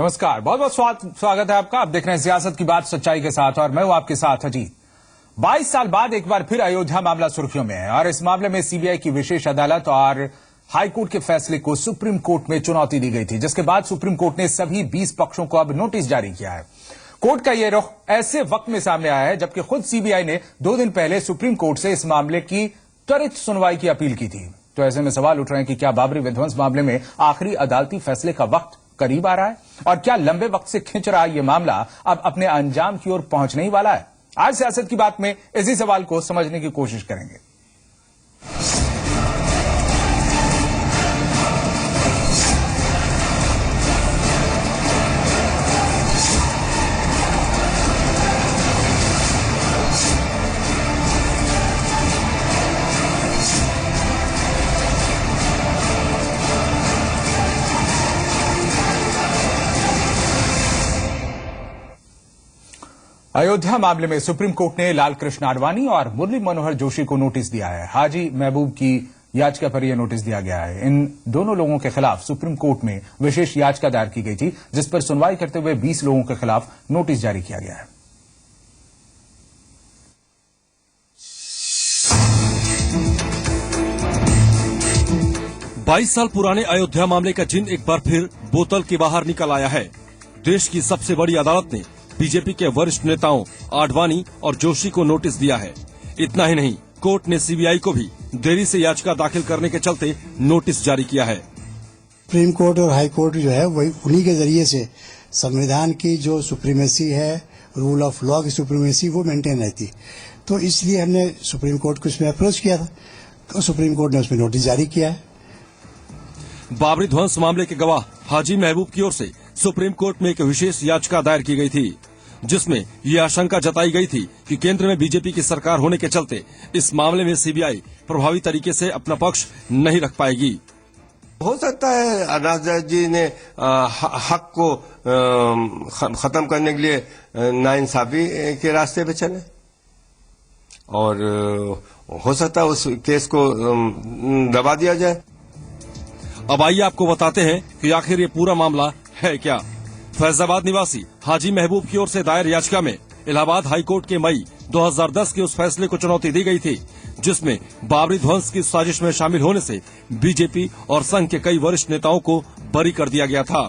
नमस्कार, बहुत बहुत स्वागत है आपका। आप देख रहे हैं सियासत की बात सच्चाई के साथ और मैं हूं आपके साथ अजीत। 22 साल बाद एक बार फिर अयोध्या मामला सुर्खियों में है और इस मामले में सीबीआई की विशेष अदालत और हाईकोर्ट के फैसले को सुप्रीम कोर्ट में चुनौती दी गई थी, जिसके बाद सुप्रीम कोर्ट ने सभी 20 पक्षों को अब नोटिस जारी किया है। कोर्ट का यह रुख ऐसे वक्त में सामने आया है जबकि खुद सीबीआई ने 2 दिन पहले सुप्रीम कोर्ट से इस मामले की त्वरित सुनवाई की अपील की थी। तो ऐसे में सवाल उठ रहे हैं कि क्या बाबरी विध्वंस मामले में आखिरी अदालती फैसले का वक्त करीब आ रहा है और क्या लंबे वक्त से खिंच रहा यह मामला अब अपने अंजाम की ओर पहुंचने ही वाला है? आज सियासत की बात में इसी सवाल को समझने की कोशिश करेंगे। अयोध्या मामले में सुप्रीम कोर्ट ने लालकृष्ण आडवाणी और मुरली मनोहर जोशी को नोटिस दिया है। हाजी महबूब की याचिका पर यह नोटिस दिया गया है। इन दोनों लोगों के खिलाफ सुप्रीम कोर्ट में विशेष याचिका दायर की गई थी, जिस पर सुनवाई करते हुए 20 लोगों के खिलाफ नोटिस जारी किया गया है। बाईस साल पुराने अयोध्या मामले का जिन एक बार फिर बोतल के बाहर निकल आया है। देश की सबसे बड़ी अदालत ने बीजेपी के वरिष्ठ नेताओं आडवाणी और जोशी को नोटिस दिया है। इतना ही नहीं, कोर्ट ने सीबीआई को भी देरी से याचिका दाखिल करने के चलते नोटिस जारी किया है। सुप्रीम कोर्ट और हाई कोर्ट जो है वही उन्हीं के जरिए से संविधान की जो सुप्रीमेसी है, रूल ऑफ लॉ की सुप्रीमेसी, वो मेंटेन रहती। तो इसलिए हमने सुप्रीम कोर्ट को इसमें अप्रोच किया था, तो सुप्रीम कोर्ट ने उसमें नोटिस जारी किया है। बाबरी ध्वंस मामले के गवाह हाजी महबूब की ओर से सुप्रीम कोर्ट में एक विशेष याचिका दायर की गई थी, जिसमें ये आशंका जताई गई थी कि केंद्र में बीजेपी की सरकार होने के चलते इस मामले में सीबीआई प्रभावी तरीके से अपना पक्ष नहीं रख पाएगी। हो सकता है राजा जी ने हक को खत्म करने के लिए नाइंसाफी के रास्ते पे चले और हो सकता है उस केस को दबा दिया जाए। अब आइए आपको बताते हैं कि आखिर ये पूरा मामला है क्या। फैजाबाद निवासी हाजी महबूब की ओर से दायर याचिका में इलाहाबाद हाईकोर्ट के मई 2010 के उस फैसले को चुनौती दी गई थी, जिसमें बाबरी ध्वंस की साजिश में शामिल होने से बीजेपी और संघ के कई वरिष्ठ नेताओं को बरी कर दिया गया था।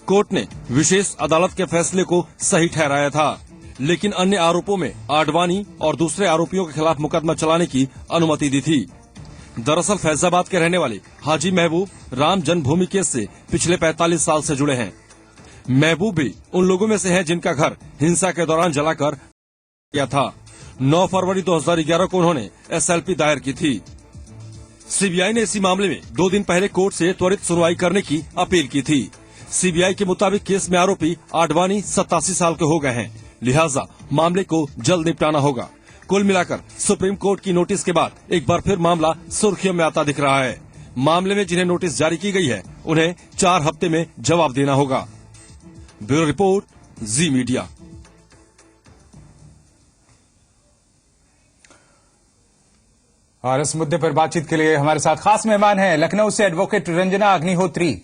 कोर्ट ने विशेष अदालत के फैसले को सही ठहराया था, लेकिन अन्य आरोपों में आडवाणी और दूसरे आरोपियों के खिलाफ मुकदमा चलाने की अनुमति दी थी। दरअसल फैजाबाद के रहने वाले हाजी महबूब राम जन्मभूमि केस से पिछले 45 साल से जुड़े हैं। महबूब भी उन लोगों में से हैं जिनका घर हिंसा के दौरान जलाकर गया था। 9 फरवरी 2011 को उन्होंने एसएलपी दायर की थी। सीबीआई ने इसी मामले में 2 दिन पहले कोर्ट से त्वरित सुनवाई करने की अपील की थी। सीबीआई के मुताबिक केस में आरोपी आडवाणी 87 साल के हो गए हैं, लिहाजा मामले को जल्द निपटाना होगा। कुल मिलाकर सुप्रीम कोर्ट की नोटिस के बाद एक बार फिर मामला सुर्खियों में आता दिख रहा है। मामले में जिन्हें नोटिस जारी की गई है उन्हें 4 हफ्ते में जवाब देना होगा। ब्यूरो रिपोर्ट, जी मीडिया। और इस मुद्दे पर बातचीत के लिए हमारे साथ खास मेहमान हैं लखनऊ से एडवोकेट रंजना अग्निहोत्री,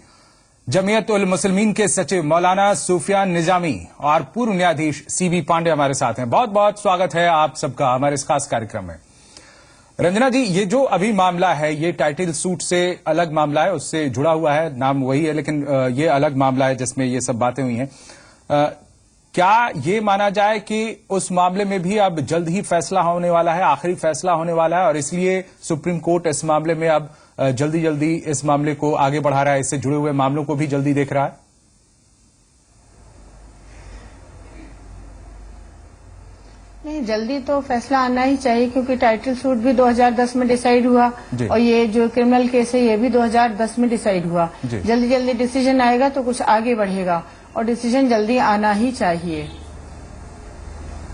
जमीयत उल मुस्लिमीन के सचिव मौलाना सुफियान निजामी और पूर्व न्यायाधीश सीबी पांडे हमारे साथ हैं। बहुत बहुत स्वागत है आप सबका हमारे इस खास कार्यक्रम में। रंजना जी, ये जो अभी मामला है ये टाइटल सूट से अलग मामला है, उससे जुड़ा हुआ है, नाम वही है लेकिन ये अलग मामला है जिसमें ये सब बातें हुई हैं। क्या ये माना जाए कि उस मामले में भी अब जल्द ही फैसला होने वाला है, आखिरी फैसला होने वाला है और इसलिए सुप्रीम कोर्ट इस मामले में अब जल्दी इस मामले को आगे बढ़ा रहा है, इससे जुड़े हुए मामलों को भी जल्दी देख रहा है? नहीं, जल्दी तो फैसला आना ही चाहिए क्योंकि टाइटल सूट भी 2010 में डिसाइड हुआ और ये जो क्रिमिनल केस है ये भी 2010 में डिसाइड हुआ। जल्दी डिसीजन आएगा तो कुछ आगे बढ़ेगा और डिसीजन जल्दी आना ही चाहिए।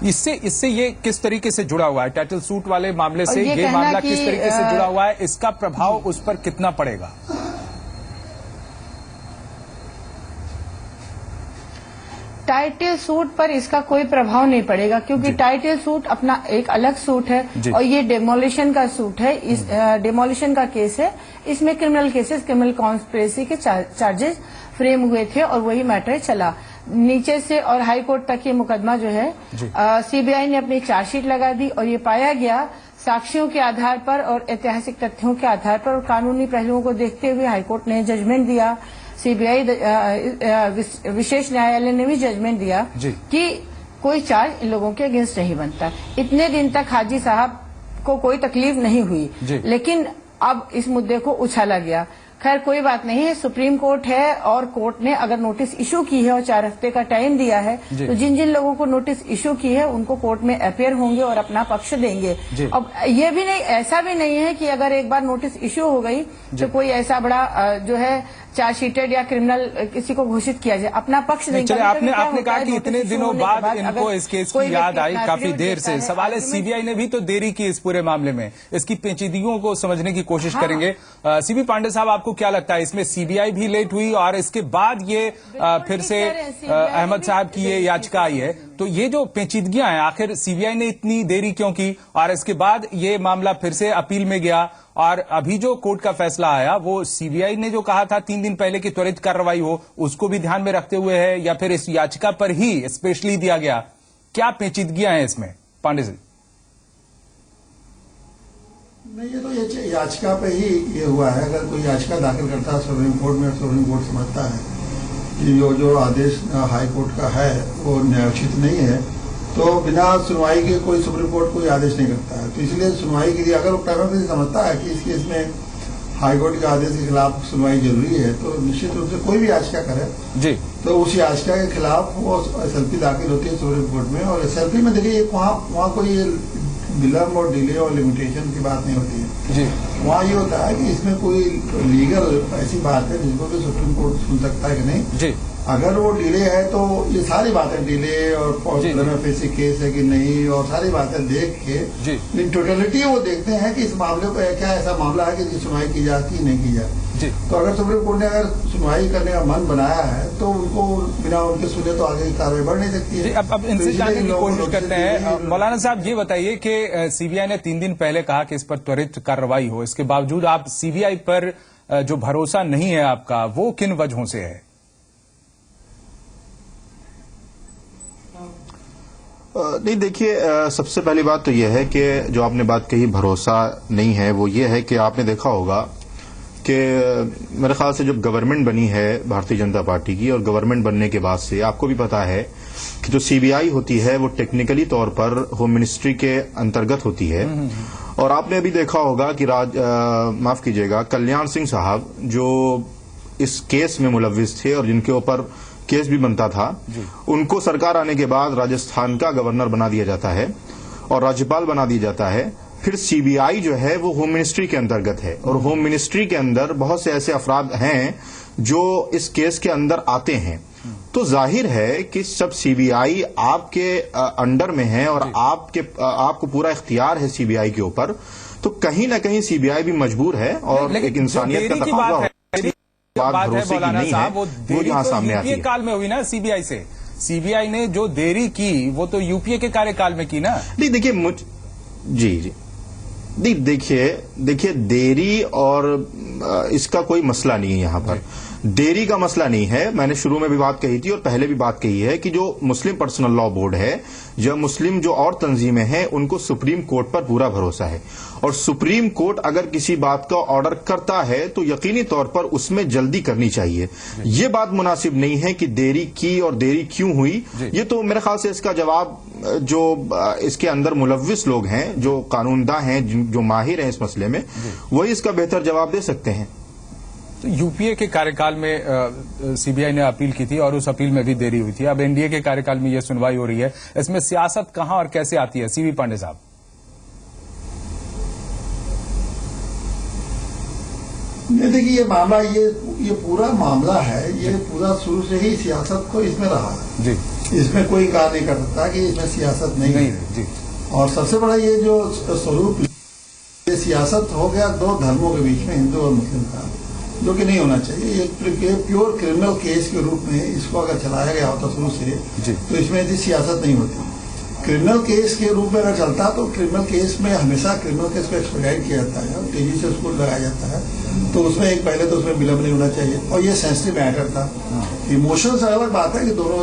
इससे ये किस तरीके से जुड़ा हुआ है? टाइटल सूट वाले मामले से ये मामला किस तरीके से जुड़ा हुआ है? इसका प्रभाव उस पर कितना पड़ेगा? टाइटल सूट पर इसका कोई प्रभाव नहीं पड़ेगा क्योंकि टाइटल सूट अपना एक अलग सूट है और ये डेमोलिशन का सूट है। इस डेमोलिशन का केस है, इसमें क्रिमिनल केसेस, क्रिमिनल कॉन्स्पिरेसी के चार्जेस फ्रेम हुए थे और वही मैटर चला नीचे से और हाई कोर्ट तक ये मुकदमा जो है सीबीआई ने अपनी चार्जशीट लगा दी और ये पाया गया साक्ष्यों के आधार पर और ऐतिहासिक तथ्यों के आधार पर और कानूनी पहलुओं को देखते हुए हाईकोर्ट ने जजमेंट दिया, सीबीआई विशेष न्यायालय ने भी जजमेंट दिया कि कोई चार्ज इन लोगों के अगेंस्ट नहीं बनता। इतने दिन तक हाजी साहब को कोई तकलीफ नहीं हुई, लेकिन अब इस मुद्दे को उछाला गया। खैर कोई बात नहीं है, सुप्रीम कोर्ट है और कोर्ट ने अगर नोटिस इशू की है और 4 हफ्ते का टाइम दिया है तो जिन जिन लोगों को नोटिस इशू की है उनको कोर्ट में अपेयर होंगे और अपना पक्ष देंगे। अब ये भी नहीं, ऐसा भी नहीं है कि अगर एक बार नोटिस इशू हो गई तो कोई ऐसा बड़ा जो है चार्जशीटेड या क्रिमिनल किसी को घोषित किया जाए, अपना पक्ष देंगे। आपने कहा कि इतने दिनों बाद इनको इस केस की याद आई, काफी देर से। सवाल है सीबीआई ने भी तो देरी की इस पूरे मामले में, इसकी पेचीदगियों को समझने की कोशिश करेंगे। सीबी पांडे साहब, आपको क्या लगता है इसमें सीबीआई भी लेट हुई और इसके बाद ये फिर से अहमद साहब की ये याचिका आई है, तो ये जो पेचीदगियां हैं आखिर सीबीआई ने इतनी देरी क्यों की और इसके बाद ये मामला फिर से अपील में गया और अभी जो कोर्ट का फैसला आया वो सीबीआई ने जो कहा था 3 दिन पहले की त्वरित कार्रवाई हो उसको भी ध्यान में रखते हुए है या फिर इस याचिका पर ही स्पेशली दिया गया? क्या पेचीदगियां हैं इसमें पांडे जी? नहीं, ये तो ये याचिका पे ही ये हुआ है। अगर कोई याचिका दाखिल करता है सुप्रीम कोर्ट में, सुप्रीम कोर्ट समझता है कि जो आदेश हाई कोर्ट का है वो न्यायोचित नहीं है तो बिना सुनवाई के कोई सुप्रीम कोर्ट कोई आदेश नहीं करता है। तो इसलिए सुनवाई के लिए अगर वो प्राइमरी समझता है कि इस केस में हाई कोर्ट के आदेश के खिलाफ सुनवाई जरूरी है तो निश्चित रूप से कोई भी याचिका करे जी तो उस याचिका के खिलाफ वो एसएलपी दाखिल होती है सुप्रीम कोर्ट में। और एसएलपी में देखिए वहाँ कोई विलम्ब और डिले और लिमिटेशन की बात नहीं होती है जी। वहाँ ये होता है कि इसमें कोई लीगल ऐसी बात है जिसको भी सुप्रीम कोर्ट सुन सकता है कि नहीं जी। अगर वो डिले है तो ये सारी बातें डिले और फेसी केस है कि नहीं और सारी बातें देख के इन टोटलिटी वो देखते हैं कि इस मामले पर क्या ऐसा मामला है कि सुनवाई की जाती नहीं की जाती। तो अगर सुप्रीम कोर्ट ने अगर सुनवाई करने का मन बनाया है तो उनको बिना उनके सुने तो आगे की कार्रवाई बढ़ नहीं सकती है। अब इनसे जानने की कोशिश करते हैं। मौलाना साहब ये बताइए कि सीबीआई ने 3 दिन पहले कहा कि इस पर त्वरित कार्रवाई हो, इसके बावजूद आप सीबीआई पर जो भरोसा नहीं है आपका वो किन वजहों से है? नहीं, देखिए सबसे पहली बात तो यह है कि जो आपने बात कही भरोसा नहीं है वो ये है कि आपने देखा होगा कि मेरे ख्याल से जब गवर्नमेंट बनी है भारतीय जनता पार्टी की और गवर्नमेंट बनने के बाद से आपको भी पता है कि जो सीबीआई होती है वो टेक्निकली तौर पर होम मिनिस्ट्री के अंतर्गत होती है। और आपने अभी देखा होगा कि माफ कीजिएगा कल्याण सिंह साहब जो इस केस में मुलव्विस थे और जिनके ऊपर केस भी बनता था, उनको सरकार आने के बाद राजस्थान का गवर्नर बना दिया जाता है और राज्यपाल बना दिया जाता है। फिर सीबीआई जो है वो होम मिनिस्ट्री के अंतर्गत है और होम मिनिस्ट्री के अंदर बहुत से ऐसे अफराद हैं जो इस केस के अंदर आते हैं। तो जाहिर है कि सब सीबीआई आपके अंडर में है और आपको पूरा इख्तियार है सीबीआई के ऊपर, तो कहीं ना कहीं सीबीआई भी मजबूर है और एक इंसानियत का तकाज़ा बात है मौलाना साहब, वो देरी तो यूपीए काल में हुई ना सीबीआई से। सीबीआई ने जो देरी की वो तो यूपीए के कार्यकाल में की ना। नहीं देखिए जी नहीं, देखिए देरी और इसका कोई मसला नहीं है। यहाँ पर देरी का मसला नहीं है। मैंने शुरू में भी बात कही थी और पहले भी बात कही है कि जो मुस्लिम पर्सनल लॉ बोर्ड है, जो मुस्लिम जो और तंजीमें हैं, उनको सुप्रीम कोर्ट पर पूरा भरोसा है और सुप्रीम कोर्ट अगर किसी बात का ऑर्डर करता है तो यकीनी तौर पर उसमें जल्दी करनी चाहिए। ये बात मुनासिब नहीं है कि देरी की और देरी क्यों हुई। ये तो मेरे ख्याल से इसका जवाब जो इसके अंदर मुलव्विस लोग हैं, जो कानूनदा हैं, जो माहिर हैं इस मसले में, वही इसका बेहतर जवाब दे सकते हैं। तो यूपीए के कार्यकाल में सीबीआई ने अपील की थी और उस अपील में भी देरी हुई थी। अब एनडीए के कार्यकाल में यह सुनवाई हो रही है, इसमें सियासत कहां और कैसे आती है? सीबी पांडे साहब। देखिए ये मामला ये पूरा मामला है, ये पूरा शुरू से ही सियासत को इसमें रहा है जी। इसमें कोई इनकार नहीं कर सकता कि इसमें सियासत नहीं है जी। और सबसे बड़ा ये जो स्वरूप ये सियासत हो गया 2 धर्मों के बीच में, हिंदू और मुस्लिम का, जो कि नहीं होना चाहिए। एक प्योर क्रिमिनल केस के रूप में इसको अगर चलाया गया होता शुरू से तो इसमें ऐसी सियासत नहीं होती। क्रिमिनल केस के रूप में अगर चलता तो क्रिमिनल केस में हमेशा क्रिमिनल केस को एक्सपेडाइट किया जाता है और तेजी से उसको लगाया जाता है। तो उसमें एक पहले तो उसमें विलंब नहीं होना चाहिए और ये सेंसिटिव मैटर था। इमोशन से अलग बात है कि दोनों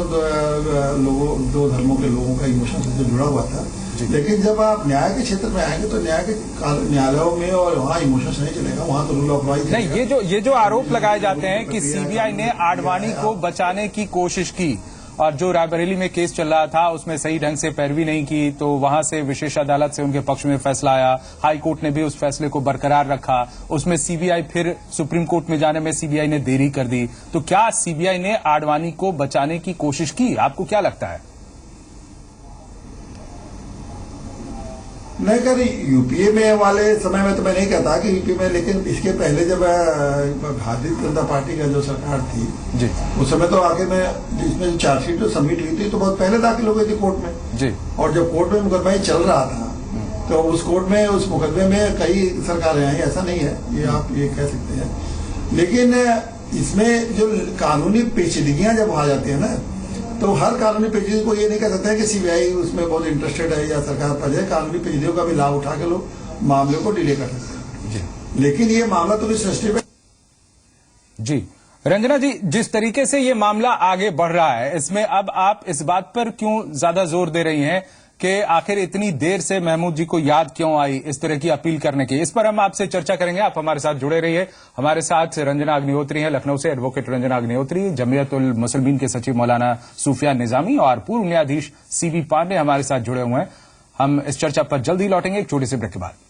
लोगों, दो धर्मों के लोगों का इमोशन से जुड़ा हुआ था, लेकिन जब आप न्याय के क्षेत्र में आएंगे तो न्याय के न्यायालयों में और वहाँ इमोशंस नहीं चलेगा, वहाँ तो रूल ऑफ लॉ ही नहीं। ये जो आरोप लगाए जाते हैं कि सीबीआई ने आडवाणी को बचाने की कोशिश की और जो रायबरेली में केस चल रहा था उसमें सही ढंग से पैरवी नहीं की, तो वहां से विशेष अदालत से उनके पक्ष में फैसला आया, हाई कोर्ट ने भी उस फैसले को बरकरार रखा, उसमें सीबीआई फिर सुप्रीम कोर्ट में जाने में सीबीआई ने देरी कर दी। तो क्या सीबीआई ने आडवाणी को बचाने की कोशिश की? आपको क्या लगता है? नहीं कर यूपीए में वाले समय में तो मैं नहीं कहता कि यूपीए में, लेकिन इसके पहले जब भारतीय जनता पार्टी का जो सरकार थी जी, उस समय तो आगे में इसमें चार्जशीट जो सबमिट हुई थी तो बहुत पहले दाखिल हो गई थी कोर्ट में जी। और जब कोर्ट में मुकदमा चल रहा था तो उस कोर्ट में उस मुकदमे में कई सरकारें आई, ऐसा नहीं है, ये आप ये कह सकते हैं। लेकिन इसमें जो कानूनी पेचीदगियां जब आ जाती है ना, तो हर कानूनी पेचीदगी को ये नहीं कह सकते हैं कि सीबीआई उसमें बहुत इंटरेस्टेड है या सरकार पर है। कानूनी पेचीदगियों का भी लाभ उठा के लोग मामले को डिले कर सकते हैं, लेकिन ये मामला तो भी सृष्टि में। जी रंजना जी, जिस तरीके से ये मामला आगे बढ़ रहा है, इसमें अब आप इस बात पर क्यों ज्यादा जोर दे रही हैं कि आखिर इतनी देर से महमूद जी को याद क्यों आई इस तरह की अपील करने की? इस पर हम आपसे चर्चा करेंगे, आप हमारे साथ जुड़े रहिए। हमारे साथ रंजना अग्निहोत्री हैं लखनऊ से, एडवोकेट रंजना अग्निहोत्री, जमीयत उल मुसलमीन के सचिव मौलाना सूफियान निजामी और पूर्व न्यायाधीश सीबी पांडे हमारे साथ जुड़े हुए हैं। हम इस चर्चा पर जल्द ही लौटेंगे एक छोटे से ब्रेक के बाद।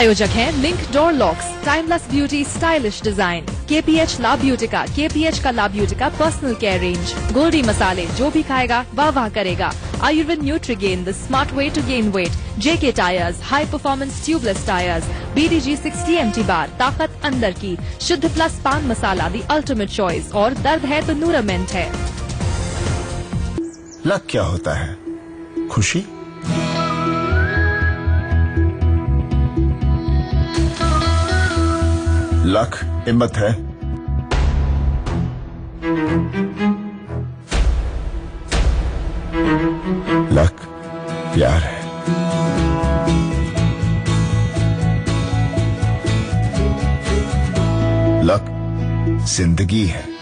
आयोजक हैं link door locks, timeless beauty, stylish design, KPH la Beautica, KPH का la Beautica personal care range, Goldie मसाले, जो भी खाएगा वाह वाह करेगा, Ayurved Nutrigain, the smart way to gain weight, JK tyres, high performance tubeless tyres, BDG 60 MT bar, ताकत अंदर की, शुद्ध प्लस पान मसाला, द अल्टीमेट चॉइस, और दर्द है तो नूरामेंट है। लक क्या होता है? खुशी, लक हिम्मत है, लक प्यार है, लक जिंदगी है।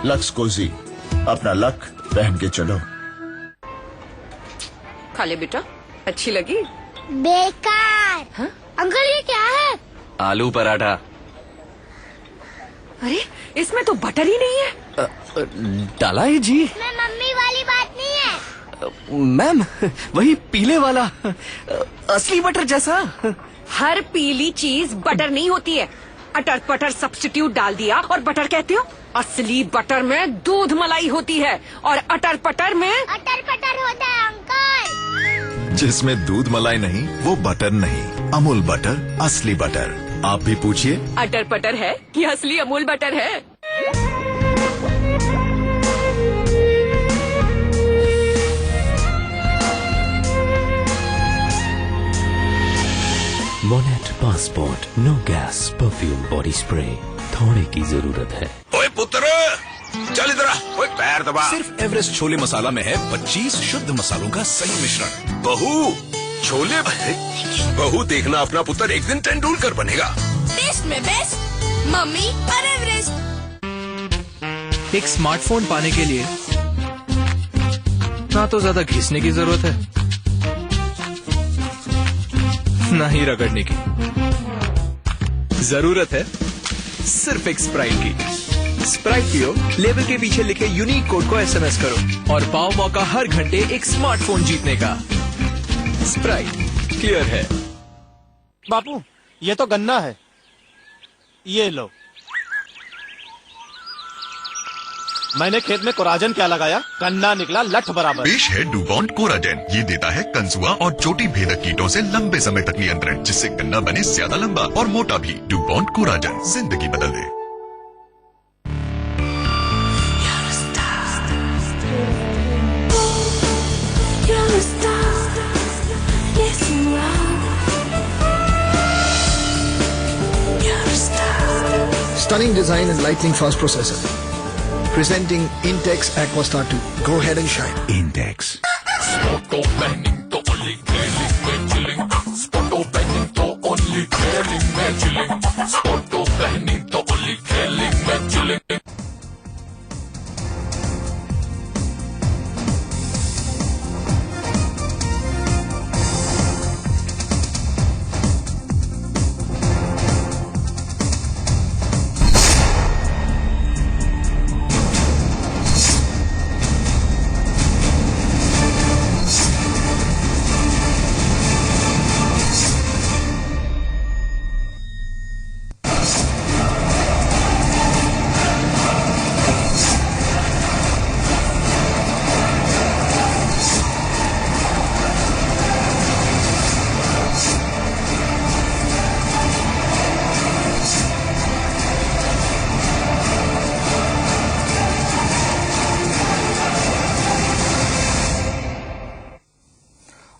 लक्स कोजी, अपना लक पहन के चलो। खा ले बेटा, अच्छी लगी? बेकार। हाँ? अंकल ये क्या है? आलू पराठा। अरे इसमें तो बटर ही नहीं है। डाला है जी। मैं मम्मी वाली बात नहीं है। मैम वही पीले वाला असली बटर जैसा। हर पीली चीज बटर नहीं होती है। अटर पटर सब्स्टिट्यूट डाल दिया और बटर कहते हो? असली बटर में दूध मलाई होती है और अटर पटर में अटर पटर होता है अंकल। जिसमें दूध मलाई नहीं वो बटर नहीं। अमूल बटर, असली बटर। आप भी पूछिए, अटर पटर है कि असली अमूल बटर है? Monet passport, no gas perfume body spray, थोड़े की जरूरत है। ओए पुत्र, चल इधर आ। ओए पैर दबा। सिर्फ एवरेस्ट छोले मसाला में है 25 शुद्ध मसालों का सही मिश्रण। बहू, छोले बहू देखना अपना पुत्र एक दिन तेंदुलकर बनेगा। बेस्ट में बेस्ट, मम्मी और एवरेस्ट। एक स्मार्टफोन पाने के लिए ना तो ज्यादा घिसने की जरूरत है, ना ही रगड़ने की। जरूरत है सिर्फ एक स्प्राइट की। स्प्राइट पियो, लेबल के पीछे लिखे यूनिक कोड को एसएमएस करो और पाओ मौका हर घंटे एक स्मार्टफोन जीतने का। स्प्राइट क्लियर है। बापू, ये तो गन्ना है, ये लो। मैंने खेत में कोराजन क्या लगाया, गन्ना निकला लठ बराबर। पेश है डुबॉन्ट कोराजेन। ये देता है कंसुआ और चोटी भेदक कीटों से लंबे समय तक नियंत्रण, जिससे गन्ना बने ज्यादा लंबा और मोटा भी। डुबॉन्ट कोराजेन, जिंदगी बदल दे। Stunning design and lightning fast processor. Presenting Intex Aquastar 2. Go ahead and shine. Intex.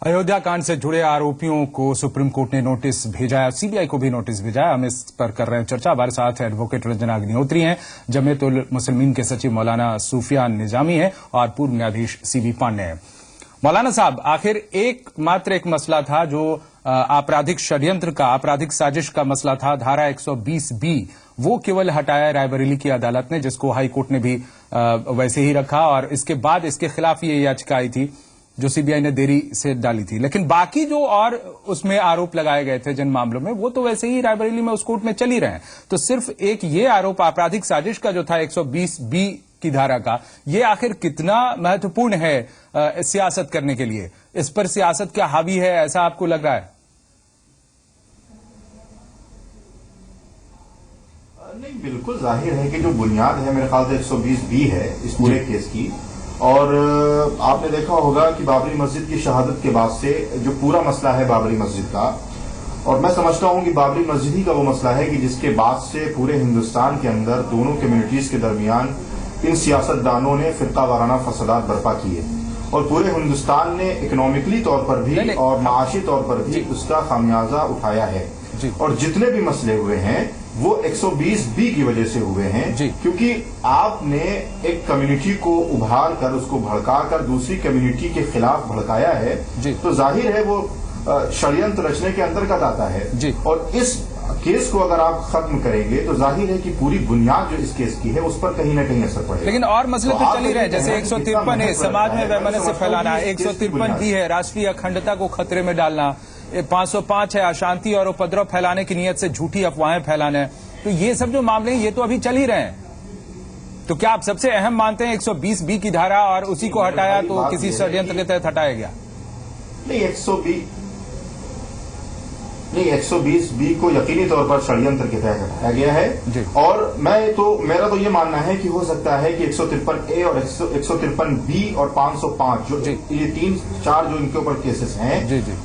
Ayodhya कांड से जुड़े आरोपियों को सुप्रीम कोर्ट ने नोटिस भेजा है, सीबीआई को भी नोटिस भेजा है। हम इस पर कर रहे हैं चर्चा। हमारे साथ एडवोकेट रंजना अग्निहोत्री हैं, जमीयत उल मुस्लिमीन के सचिव मौलाना सूफियान निजामी हैं और पूर्व न्यायाधीश सीबी पांडे हैं। मौलाना साहब, आखिर एकमात्र एक मसला था जो आपराधिक षड्यंत्र का, आपराधिक साजिश का मसला था, धारा 120B, वो केवल हटाया रायबरेली की अदालत ने, जिसको हाई कोर्ट ने भी वैसे ही रखा और इसके बाद इसके खिलाफ ये याचिका आई थी जो सीबीआई ने देरी से डाली थी। लेकिन बाकी जो और उसमें आरोप लगाए गए थे जिन मामलों में, वो तो वैसे ही रायबरेली में उस कोर्ट में चल ही रहे हैं। तो सिर्फ एक ये आरोप आपराधिक साजिश का जो था 120B की धारा का, ये आखिर कितना महत्वपूर्ण है सियासत करने के लिए? इस पर सियासत क्या हावी है, ऐसा आपको लग रहा है? नहीं, बिल्कुल जाहिर है कि जो बुनियाद है मेरे ख्याल से 120B है इस पूरे केस की। और आपने देखा होगा कि बाबरी मस्जिद की शहादत के बाद से जो पूरा मसला है बाबरी मस्जिद का, और मैं समझता हूं कि बाबरी मस्जिद ही का वो मसला है कि जिसके बाद से पूरे हिंदुस्तान के अंदर दोनों कम्युनिटीज के दरमियान इन सियासतदानों ने फिरका वाराना फसादात बर्पा किए और पूरे हिंदुस्तान ने इकोनॉमिकली तौर पर भी और माशी तौर पर भी उसका खामियाजा उठाया है। और जितने भी मसले हुए हैं वो 120B की वजह से हुए हैं, क्योंकि आपने एक कम्युनिटी को उभार कर, उसको भड़का कर दूसरी कम्युनिटी के खिलाफ भड़काया है, तो जाहिर है वो षड्यंत्र रचने के अंतर्गत आता है। और इस केस को अगर आप खत्म करेंगे तो जाहिर है कि पूरी बुनियाद जो इस केस की है उस पर कहीं ना कहीं असर पड़ेगा। लेकिन और मसले तो चल ही रहे हैं, जैसे 153 है समाज में वैमनस्य फैलाना, 153B है राष्ट्रीय अखंडता को खतरे में डालना, 505 है अशांति और उपद्रव फैलाने की नियत से झूठी अफवाहें फैलाना। तो ये सब जो मामले हैं ये तो अभी चल ही रहे हैं। तो क्या आप सबसे अहम मानते हैं 120B की धारा और उसी को हटाया तो किसी षड्यंत्र के तहत हटाया गया? नहीं, 120B को यकीनी तौर पर षड्यंत्र के तहत हटाया गया है। और मेरा तो ये मानना है कि हो सकता है कि 153A और 153B और 505 जो ये 3-4 जो इनके ऊपर केसेस हैं,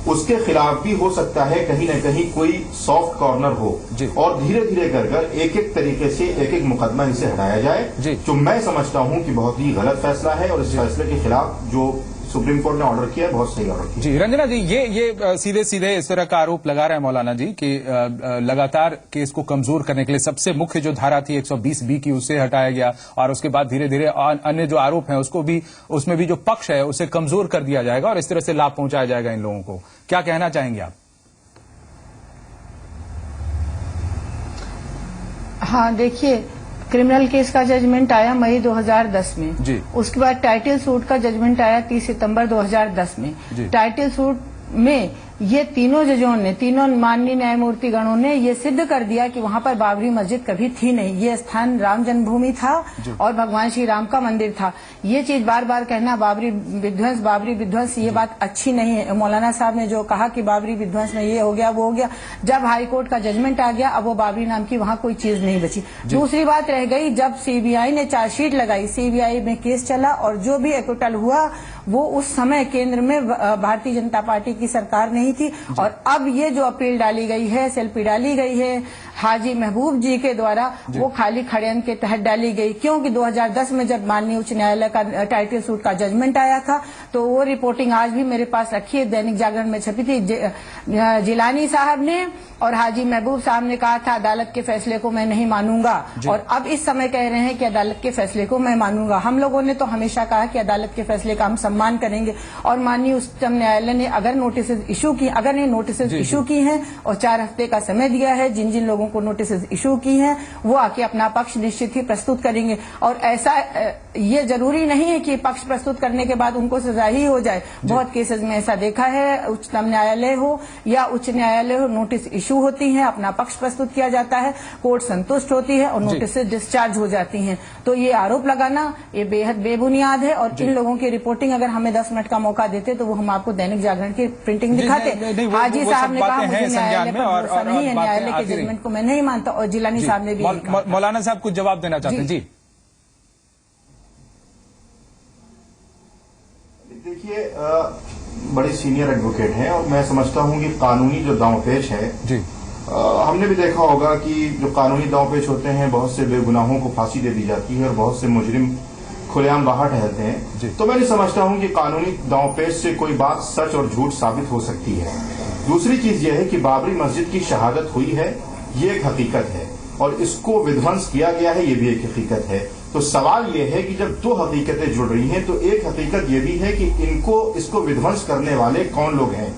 उसके खिलाफ भी हो सकता है कहीं न कहीं कोई सॉफ्ट कॉर्नर हो और धीरे धीरे कर एक एक तरीके से एक एक मुकदमा इनसे हटाया जाए, जो मैं समझता हूं कि बहुत ही गलत फैसला है। और इस फैसले के खिलाफ जो सुप्रीम कोर्ट ने ऑर्डर किया, बहुत सही ऑर्डर किया। जी रंजना जी, ये सीधे सीधे इस तरह का आरोप लगा रहे हैं मौलाना जी कि लगातार केस को कमजोर करने के लिए सबसे मुख्य जो धारा थी 120B की, उसे हटाया गया और उसके बाद धीरे धीरे अन्य जो आरोप हैं उसको भी, उसमें भी जो पक्ष है उसे कमजोर कर दिया जाएगा और इस तरह से लाभ पहुंचाया जाएगा इन लोगों को। क्या कहना चाहेंगे आप? हाँ, देखिए, क्रिमिनल केस का जजमेंट आया मई 2010 में। उसके बाद टाइटल सूट का जजमेंट आया 30 सितंबर 2010 में। टाइटल सूट में ये तीनों जजों ने, तीनों माननीय न्यायमूर्ति गणों ने ये सिद्ध कर दिया कि वहां पर बाबरी मस्जिद कभी थी नहीं। ये स्थान राम जन्मभूमि था और भगवान श्री राम का मंदिर था। ये चीज बार बार कहना बाबरी विध्वंस, ये बात अच्छी नहीं है। मौलाना साहब ने जो कहा कि बाबरी विध्वंस में ये हो गया वो हो गया, जब हाई कोर्ट का जजमेंट आ गया अब वो बाबरी नाम की वहां कोई चीज नहीं बची। दूसरी बात रह गई, जब सीबीआई ने चार्जशीट लगाई, सीबीआई में केस चला और जो भी एक्विटल हुआ वो उस समय केंद्र में भारतीय जनता पार्टी की सरकार नहीं थी। और अब ये जो अपील डाली गई है, एसएलपी डाली गई है हाजी महबूब जी के द्वारा, वो खाली षड्यंत्र के तहत डाली गई। क्योंकि 2010 में जब माननीय उच्च न्यायालय का टाइटल सूट का जजमेंट आया था तो वो रिपोर्टिंग आज भी मेरे पास रखी है, दैनिक जागरण में छपी थी। जिलानी साहब ने और हाजी महबूब साहब ने कहा था अदालत के फैसले को मैं नहीं मानूंगा, और अब इस समय कह रहे हैं कि अदालत के फैसले को मैं मानूंगा। हम लोगों ने तो हमेशा कहा कि अदालत के फैसले का हम सम्मान करेंगे, और माननीय उच्चतम न्यायालय ने अगर नोटिस इशू की, अगर ये नोटिस इशू की हैं और 4 हफ्ते का समय दिया है, जिन जिन लोगों को नोटिस इशू की हैं वो आके अपना पक्ष निश्चित ही प्रस्तुत करेंगे। और ऐसा ये जरूरी नहीं है कि पक्ष प्रस्तुत करने के बाद उनको सजा ही हो जाए। बहुत केसेस में ऐसा देखा है, उच्चतम न्यायालय हो या उच्च न्यायालय हो, नोटिस इशू होती है, अपना पक्ष प्रस्तुत किया जाता है, कोर्ट संतुष्ट होती है और नोटिस से डिस्चार्ज हो जाती हैं। तो ये आरोप लगाना ये बेहद बेबुनियाद है। और इन लोगों की रिपोर्टिंग अगर हमें 10 मिनट का मौका देते तो वो हम आपको दैनिक जागरण की प्रिंटिंग दिखाते। हाजी साहब ने कहा मुझे न्यायालय पर भरोसा नहीं है, न्यायालय के जजमेंट को मैं नहीं मानता, और जिलानी साहब ने भी मौलाना साहब कुछ जवाब देना चाहते हैं? जी देखिए, बड़े सीनियर एडवोकेट हैं और मैं समझता हूं कि कानूनी जो दांवपेच है जी, हमने भी देखा होगा कि जो कानूनी दांवपेच होते हैं बहुत से बेगुनाहों को फांसी दे दी जाती है और बहुत से मुजरिम खुलेआम बाहर टहलते हैं। तो मैं नहीं समझता हूं कि कानूनी दांवपेच से कोई बात सच और झूठ साबित हो सकती है। दूसरी चीज यह है कि बाबरी मस्जिद की शहादत हुई है, ये एक हकीकत है, और इसको विध्वंस किया गया है, ये भी एक हकीकत है। तो सवाल यह है कि जब 2 हकीकतें जुड़ रही हैं तो एक हकीकत यह भी है कि इसको विध्वंस करने वाले कौन लोग हैं।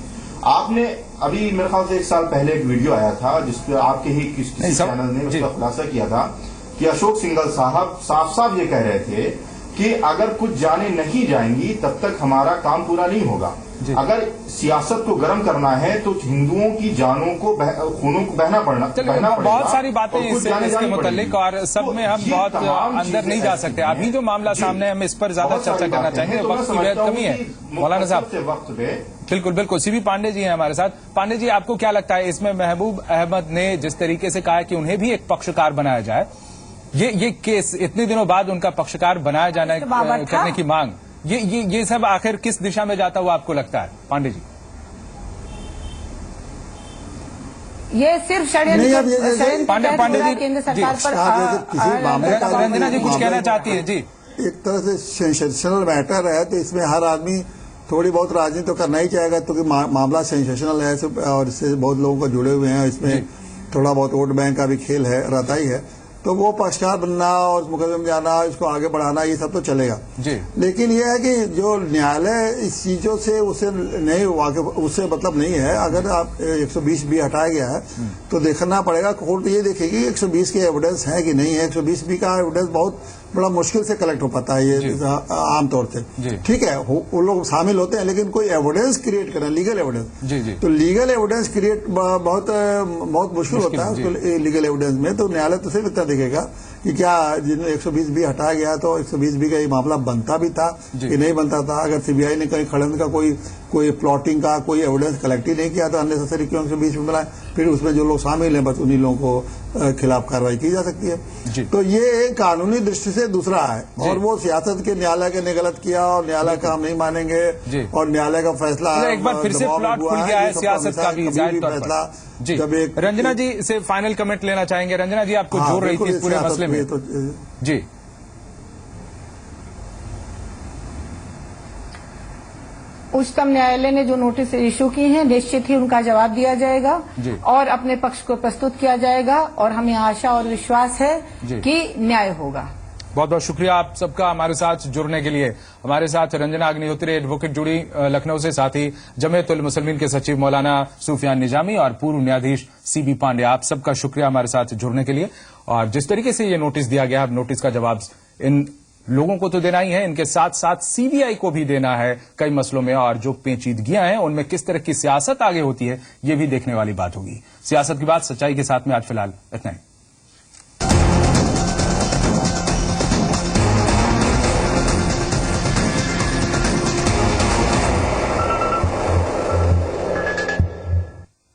आपने अभी मेरे ख्याल से 1 साल पहले एक वीडियो आया था जिसपे आपके ही किसी चैनल ने उसका खुलासा किया था कि अशोक सिंघल साहब साफ साफ ये कह रहे थे कि अगर कुछ जाने नहीं जाएंगी तब तक हमारा काम पूरा नहीं होगा। अगर सियासत को गर्म करना है तो हिंदुओं की जानों को खूनों को बहना पड़ेगा। बहुत सारी बातें इसके मुतालिक, और सब में हम बहुत अंदर नहीं जा सकते। अभी जो मामला सामने हम इस पर ज्यादा चर्चा करना चाहेंगे, वक्त की बेहद कमी है। मौलाना साहब वक्त पे बिल्कुल बिल्कुल सीबी पांडे जी हैं हमारे साथ। पांडे जी, आपको क्या लगता है इसमें महबूब अहमद ने जिस तरीके से कहा कि उन्हें भी एक पक्षकार बनाया जाए, ये केस इतने दिनों बाद उनका पक्षकार बनाया जाना करने की मांग, ये सब आखिर किस दिशा में जाता हुआ आपको लगता है पांडे जी? ये सिर्फ षड्यंत्र पांडे जी केंद्र सरकार पर। रंजना जी कुछ कहना चाहती है? जी, एक तरह से सेंसेशनल मैटर है तो इसमें हर आदमी थोड़ी बहुत राजनीति तो करना ही चाहेगा, क्योंकि मामला सेंसेशनल है और इससे बहुत लोगों को जुड़े हुए हैं। इसमें थोड़ा बहुत वोट बैंक का भी खेल है, रहता ही है। तो वो पक्षकार बनना और मुकदमे में जाना, इसको आगे बढ़ाना, ये सब तो चलेगा जी। लेकिन ये है कि जो न्यायालय इस चीजों से उसे नहीं वाकिफ, उससे मतलब नहीं है। अगर आप 120 बी हटाया गया है तो देखना पड़ेगा, कोर्ट ये देखेगी 120 के एविडेंस है कि नहीं है। 120 बी का एविडेंस बहुत बड़ा मुश्किल से कलेक्ट हो पाता है ये आमतौर से। ठीक है, वो लोग शामिल होते हैं, लेकिन कोई एविडेंस क्रिएट करना, लीगल एविडेंस, तो लीगल एविडेंस क्रिएट बहुत मुश्किल होता है उसको लीगल एविडेंस में। तो न्यायालय तो सिर्फ इतना देखेगा कि क्या जिन्हें 120 बी हटाया गया तो 120 बी का ये मामला बनता भी था कि नहीं बनता था। अगर सीबीआई ने कहीं षड्यंत्र का कोई प्लॉटिंग का कोई एविडेंस कलेक्ट ही नहीं किया तो अननेसेसरी क्यों 120 में बनाए, फिर उसमें जो लोग शामिल हैं बस उन्हीं लोगों को खिलाफ कार्रवाई की जा सकती है। तो ये एक कानूनी दृष्टि से दूसरा है, और वो सियासत के न्यायालय के ने गलत किया और न्यायालय का हम नहीं मानेंगे और न्यायालय का फैसला एक बार फिर से प्लॉट खुल गया है सियासत का भी फैसला। जी, रंजना जी से फाइनल कमेंट लेना चाहेंगे। रंजना जी, आपको जोड़ रही थी इस पूरे मसले में। जी, उच्चतम न्यायालय ने जो नोटिस इशू की हैं निश्चित ही उनका जवाब दिया जाएगा और अपने पक्ष को प्रस्तुत किया जाएगा, और हमें आशा और विश्वास है कि न्याय होगा। बहुत बहुत शुक्रिया आप सबका हमारे साथ जुड़ने के लिए। हमारे साथ रंजना अग्निहोत्री एडवोकेट जुड़ी लखनऊ से, साथ ही जमीयत उल मुसलमीन के सचिव मौलाना सूफियान निजामी और पूर्व न्यायाधीश सीबी पांडे, आप सबका शुक्रिया हमारे साथ जुड़ने के लिए। और जिस तरीके से ये नोटिस दिया गया, नोटिस का जवाब इन लोगों को तो देना ही है, इनके साथ साथ सीबीआई को भी देना है कई मसलों में, और जो पेचीदगियां हैं उनमें किस तरह की सियासत आगे होती है ये भी देखने वाली बात होगी। सियासत की बात सच्चाई के साथ में आज फिलहाल इतना ही।